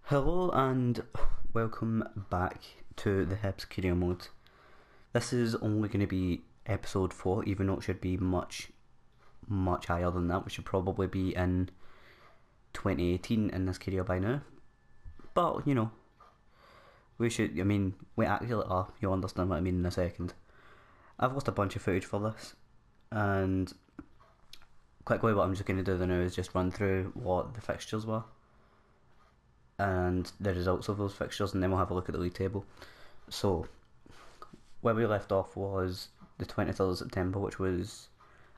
Hello and welcome back to the Hibs career mode. This is only going to be episode 4, even though it should be much higher than that. We should probably be in 2018 in this career by now. But, you know, we actually are. You'll understand what I mean in a second. I've lost a bunch of footage for this, and quickly what I'm just going to do now is just run through what the fixtures were and the results of those fixtures, and then we'll have a look at the league table. So, where we left off was the 23rd of September, which was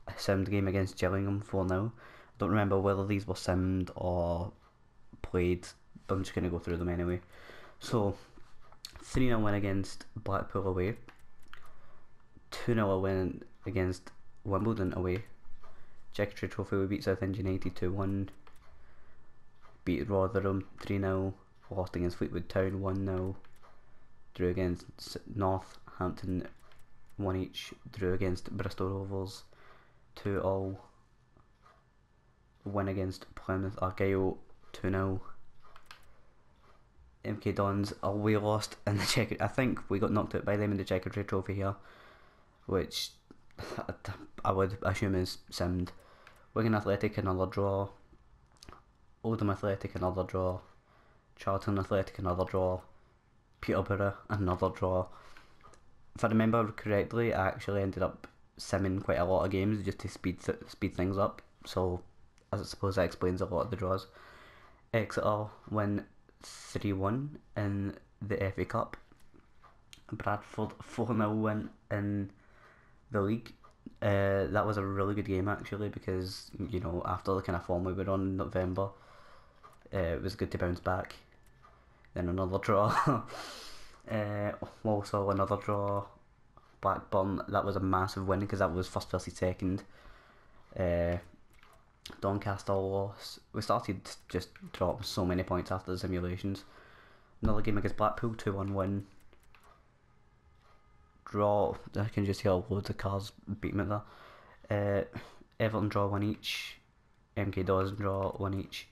a simmed game against Gillingham 4-0. I don't remember whether these were simmed or played, but I'm just going to go through them anyway. So, 3-0 win against Blackpool away, 2-0 win against Wimbledon away, Secretary Trophy we beat Southend United 2-1, beat Rotherham 3-0, lost against Fleetwood Town 1-0, drew against Northampton 1 each, drew against Bristol Rovers 2-2, win against Plymouth Argyle 2-0. MK Dons away lost in the Czech. I think we got knocked out by them in the Secretary Trophy here, which I would assume is simmed. Wigan Athletic another draw, Oldham Athletic another draw, Charlton Athletic another draw, Peterborough another draw. If I remember correctly, I actually ended up simming quite a lot of games just to speed things up, so I suppose that explains a lot of the draws. Exeter win 3-1 in the FA Cup. Bradford 4-0 win in the league. That was a really good game actually, because, you know, after the kind of form we were on in November, it was good to bounce back. Then another draw. Also another draw. Blackburn, that was a massive win because that was first versus second. Doncaster loss. We started just dropping so many points after the simulations. Another game against Blackpool, 2-1 win. Draw, I can just hear loads of cars beating me there. Everton draw 1 each. MK Dons draw 1 each.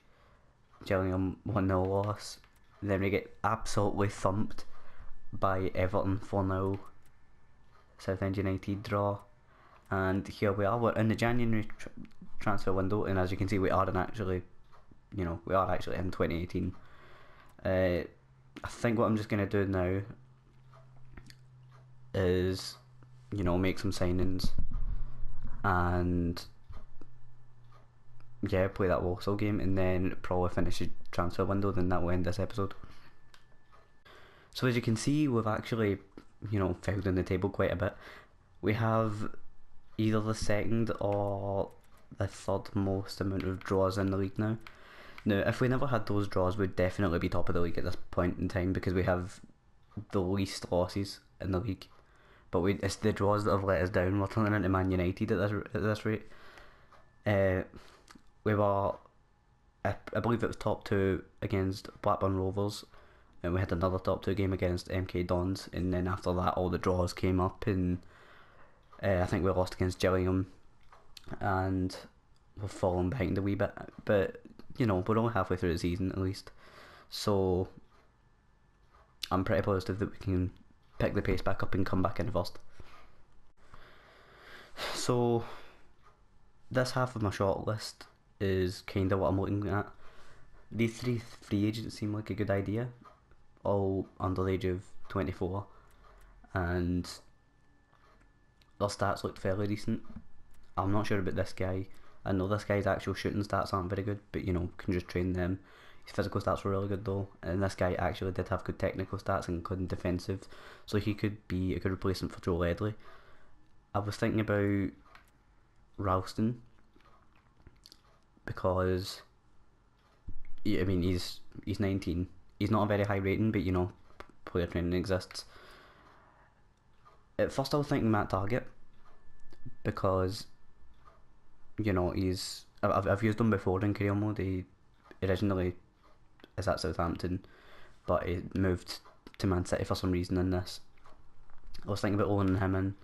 Gillingham 1-0 loss. Then we get absolutely thumped by Everton 4-0. Southend United draw. And here we are, we're in the January transfer window, and as you can see we are actually in 2018. I think what I'm just going to do now is, you know, make some signings and yeah, play that Walsall game, and then probably finish the transfer window. Then that will end this episode. So as you can see, we've actually, you know, failed in the table quite a bit. We have either the second or the third most amount of draws in the league now. Now, if we never had those draws, we'd definitely be top of the league at this point in time, because we have the least losses in the league. But it's the draws that have let us down. We're turning into Man United at this rate. We were, I believe it was top 2 against Blackburn Rovers, and we had another top 2 game against MK Dons, and then after that all the draws came up, and I think we lost against Gillingham, and we've fallen behind a wee bit. But, you know, we're only halfway through the season at least, so I'm pretty positive that we can pick the pace back up and come back in first. So this half of my shortlist is kind of what I'm looking at. These 3 free agents seem like a good idea, all under the age of 24, and their stats looked fairly decent. I'm not sure about this guy. I know this guy's actual shooting stats aren't very good, but, you know, can just train them. His physical stats were really good though, and this guy actually did have good technical stats and good defensive, so he could be a good replacement for Joe Ledley. I was thinking about Ralston, because, I mean, he's 19. He's not a very high rating, but, you know, player training exists. At first I was thinking Matt Target, because, you know, I've used him before in career mode. He originally is at Southampton, but he moved to Man City for some reason in this. I was thinking about Owen Himon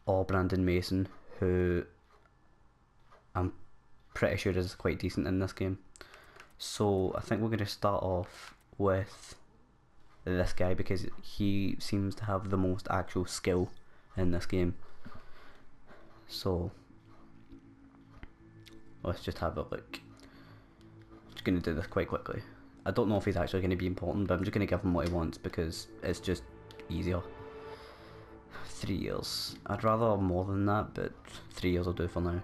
or Brandon Mason, who I'm pretty sure is quite decent in this game. So I think we're going to start off with this guy because he seems to have the most actual skill in this game. So let's just have a look. I'm just going to do this quite quickly. I don't know if he's actually going to be important, but I'm just going to give him what he wants because it's just easier. 3 years. I'd rather more than that, but 3 years will do for now.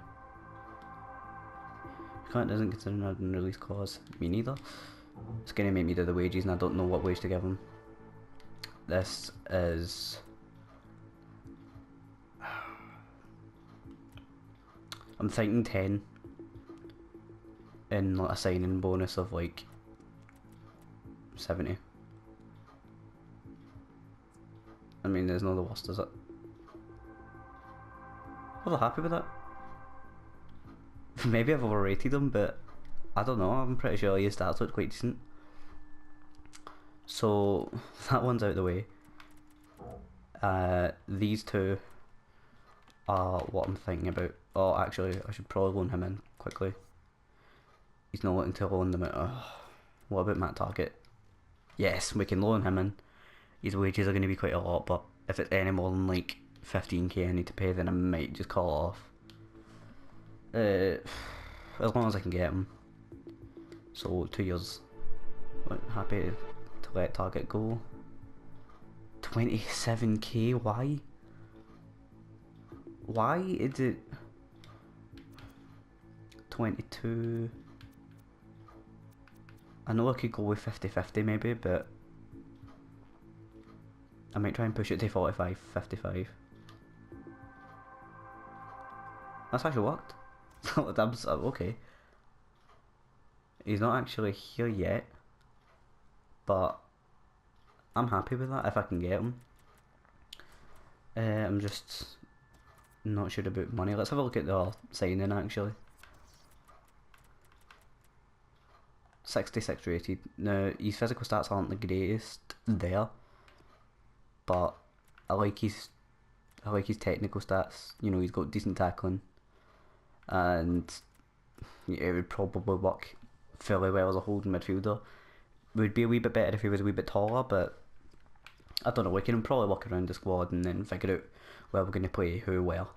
Client isn't considered an release clause. Me neither. It's going to make me do the wages, and I don't know what wage to give him. This is... I'm thinking 10. And like a signing bonus of like 70. I mean, there's no the worst, is it? Well, they're happy with that. Maybe I've overrated him, but I don't know. I'm pretty sure his stats look quite decent. So that one's out of the way. These two are what I'm thinking about. Oh, actually, I should probably loan him in quickly. He's not looking to loan them out. Oh, what about Matt Target? Yes, we can loan him in. His wages are going to be quite a lot, but if it's any more than like 15k I need to pay, then I might just call it off. As long as I can get him. So 2 years. Happy to let Target go. 27k, why? Why is it 22? I know I could go with 50-50 maybe, but I might try and push it to 45-55. That's actually worked. That's okay. He's not actually here yet, but I'm happy with that if I can get him. I'm just not sure about money. Let's have a look at the signing actually. 66 rated. Now his physical stats aren't the greatest there, but I like his technical stats. You know, he's got decent tackling, and it would probably work fairly well as a holding midfielder. Would be a wee bit better if he was a wee bit taller, but I don't know. We can probably work around the squad and then figure out where we're going to play who where.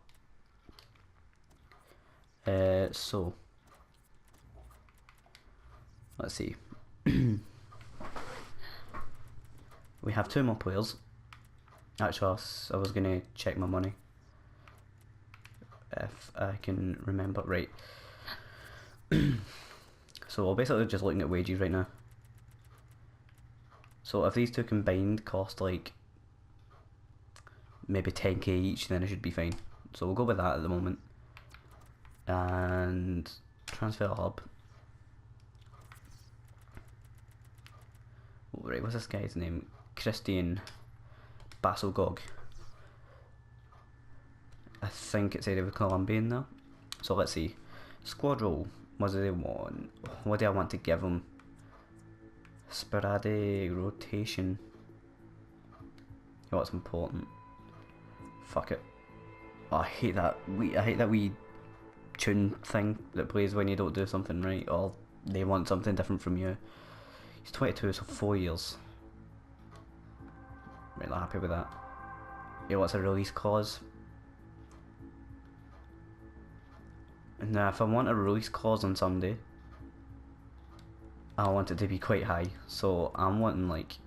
So let's see. We have 2 more players. Actually, I was going to check my money if I can remember right. So we're basically just looking at wages right now. So if these two combined cost like maybe 10k each, then it should be fine. So we'll go with that at the moment. And transfer hub. Right, what's this guy's name? Christian Basselgog. I think it said it was Colombian though. So let's see. Squad role. What do they want? What do I want to give them? Sporadic rotation. What's important? Fuck it. Oh, I hate that wee tune thing that plays when you don't do something right, or they want something different from you. He's 22, so 4 years. Really happy with that. He wants a release clause. Now, if I want a release clause on somebody, I want it to be quite high. So I'm wanting like,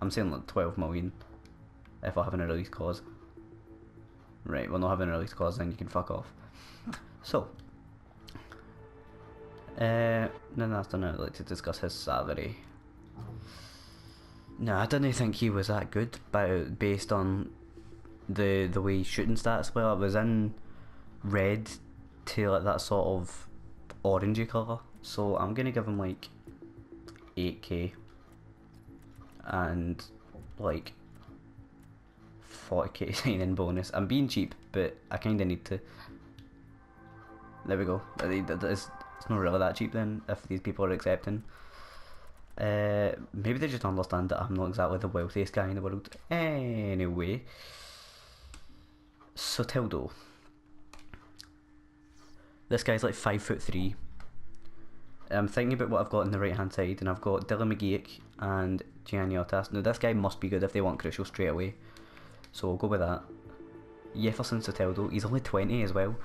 I'm saying like 12 million if I'm having a release clause. Right, well, not having a release clause, then you can fuck off. So, then after now, I'd like to discuss his salary. No, I didn't think he was that good, but based on the way shooting stats were, it was in red to like that sort of orangey colour. So I'm gonna give him like 8k and like 40k sign-in bonus. I'm being cheap, but I kinda need to. There we go. It's not really that cheap then, if these people are accepting. Maybe they just understand that I'm not exactly the wealthiest guy in the world. Anyway, Soteldo. This guy's like 5'3". I'm thinking about what I've got on the right hand side, and I've got Dylan McGeek and Gianniotas. Now this guy must be good if they want crucial straight away, so we'll go with that. Jefferson Soteldo, he's only 20 as well,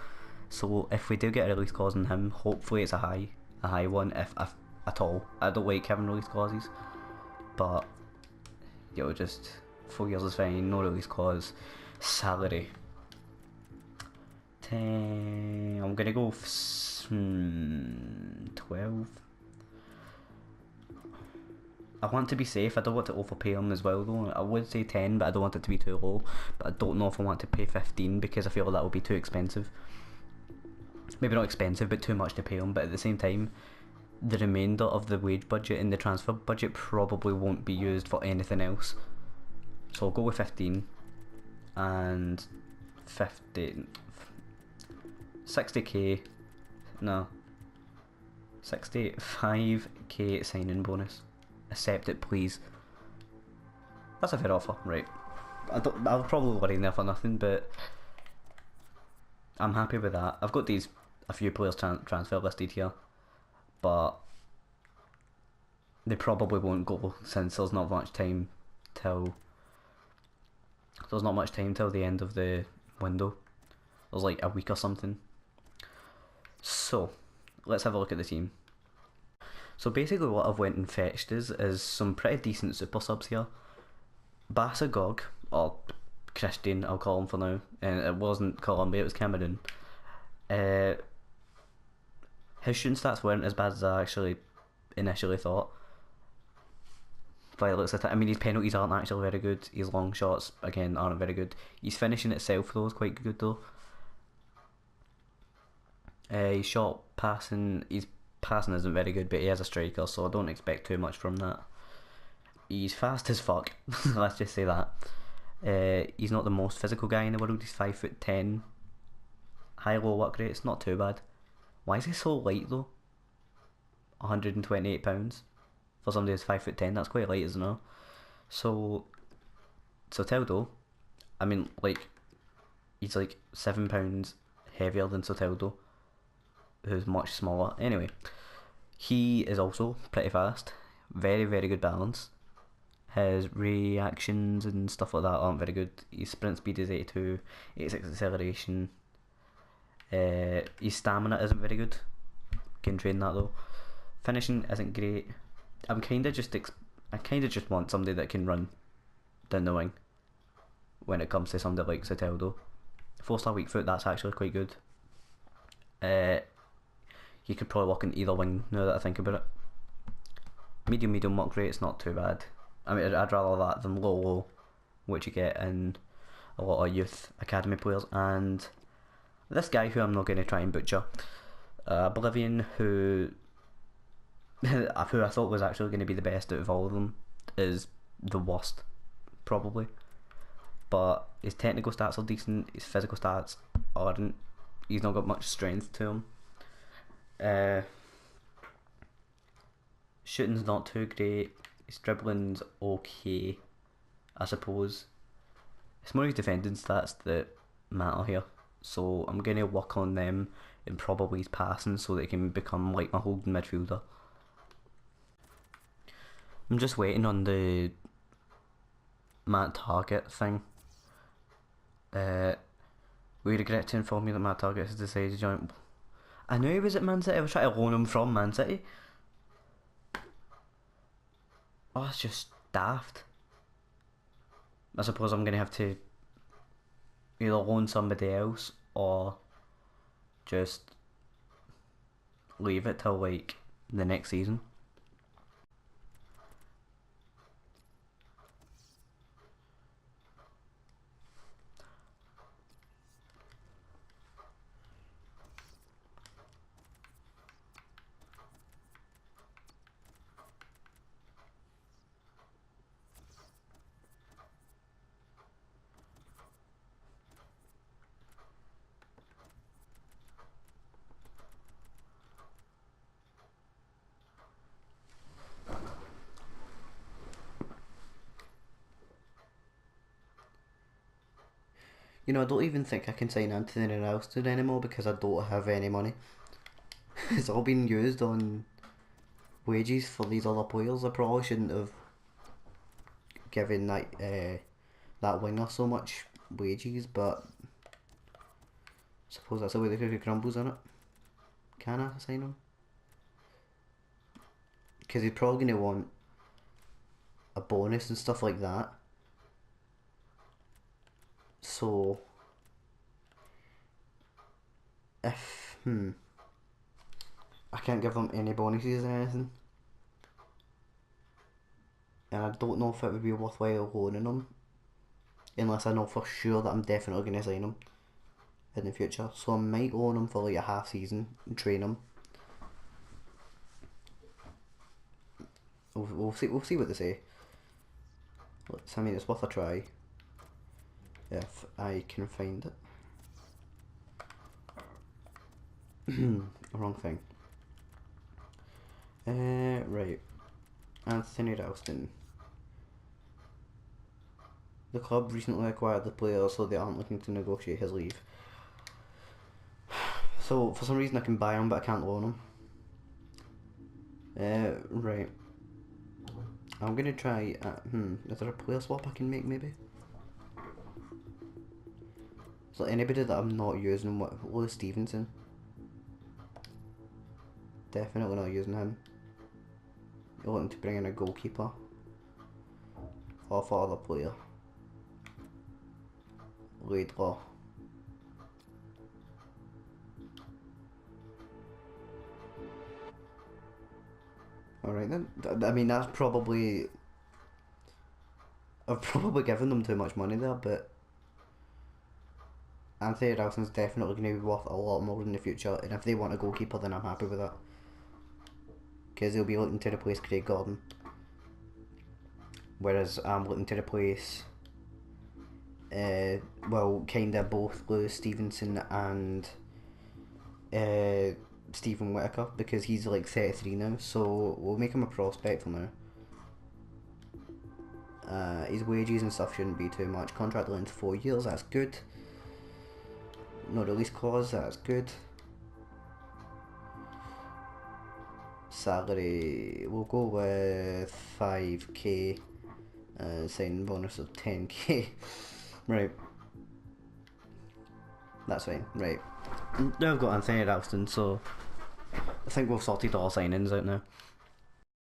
so if we do get a release clause on him, hopefully it's a high one, if at all. I don't like having release clauses, but just 4 years is fine, no release clause. Salary 10, I'm gonna go 12. I want to be safe, I don't want to overpay him as well though. I would say 10, but I don't want it to be too low. But I don't know if I want to pay 15 because I feel like that would be too expensive. Maybe not expensive, but too much to pay him. But at the same time, the remainder of the wage budget and the transfer budget probably won't be used for anything else. So I'll go with 15 and 60k, no, 65k signing bonus. Accept it, please. That's a fair offer, right? I'll probably worry there for nothing, but I'm happy with that. I've got a few players transfer listed here, but they probably won't go since there's not much time till the end of the window. There's like a week or something. So let's have a look at the team. So basically what I've went and fetched is some pretty decent super subs here. Basagog, or Christian I'll call him for now, and it wasn't Colombia, it was Cameroon. His shooting stats weren't as bad as I actually initially thought. By the looks of it, I mean his penalties aren't actually very good, his long shots again aren't very good. His finishing itself though is quite good though. His shot passing, his passing isn't very good, but he has a striker, so I don't expect too much from that. He's fast as fuck, let's just say that. He's not the most physical guy in the world, he's 5'10". High-low work rate, it's not too bad. Why is he so light though? 128 for somebody who's 5'10", that's quite light, isn't it? So Soteldo, I mean, like, he's like £7 heavier than Soteldo, who's much smaller. Anyway, he is also pretty fast, very good balance. His reactions and stuff like that aren't very good. His sprint speed is 82, 86 acceleration. His stamina isn't very good. Can train that though. Finishing isn't great. I kind of just want somebody that can run down the wing when it comes to somebody like Soteldo. 4-star weak foot, that's actually quite good. You could probably work in either wing now that I think about it. Medium work rate, it's not too bad. I mean, I'd rather that than low, which you get in a lot of youth academy players. And this guy who I'm not going to try and butcher, Bolivian, who I thought was actually going to be the best out of all of them, is the worst, probably. But his technical stats are decent, his physical stats aren't. He's not got much strength to him. Shooting's not too great. His dribbling's okay, I suppose. It's more his defending stats that matter here. So I'm going to work on them and probably his passing so that he can become like my holding midfielder. I'm just waiting on the Matt Target thing. We regret to inform you that Matt Target has decided to join. I knew he was at Man City. I was trying to loan him from Man City. Oh, it's just daft. I suppose I'm going to have to either loan somebody else or just leave it till like the next season. You know, I don't even think I can sign Anthony Ralston anymore because I don't have any money. It's all been used on wages for these other players. I probably shouldn't have given that winger so much wages, but I suppose that's the way the cookie crumbles, isn't it? Can I sign him? Because he's probably going to want a bonus and stuff like that. So if I can't give them any bonuses or anything, and I don't know if it would be worthwhile loaning them unless I know for sure that I'm definitely going to sign them in the future. So I might loan them for like a half season and train them. We'll see what they say. I mean, it's worth a try if I can find it. Wrong thing. Right. Anthony Ralston. The club recently acquired the player, so they aren't looking to negotiate his leave. So for some reason I can buy him, but I can't loan him. Right. I'm gonna try. Is there a player swap I can make? Maybe. So anybody that I'm not using, Lewis Stevenson. Definitely not using him. You're looking to bring in a goalkeeper. Or for other player. Laidlaw. Alright then. I mean, that's probably... I've probably given them too much money there, but... Anthony Ralston's definitely going to be worth a lot more in the future, and if they want a goalkeeper, then I'm happy with that. Because they'll be looking to replace Craig Gordon. Whereas I'm looking to replace... well, kinda both Lewis Stevenson and... Stephen Whittaker, because he's like 33 now, so we'll make him a prospect for now. His wages and stuff shouldn't be too much. Contract length 4 years, that's good. No release clause, that's good. Salary, we'll go with 5k. Signing bonus of 10k. Right. That's fine, right. Now I've got Anthony Ralston, so I think we've sorted all signings out now.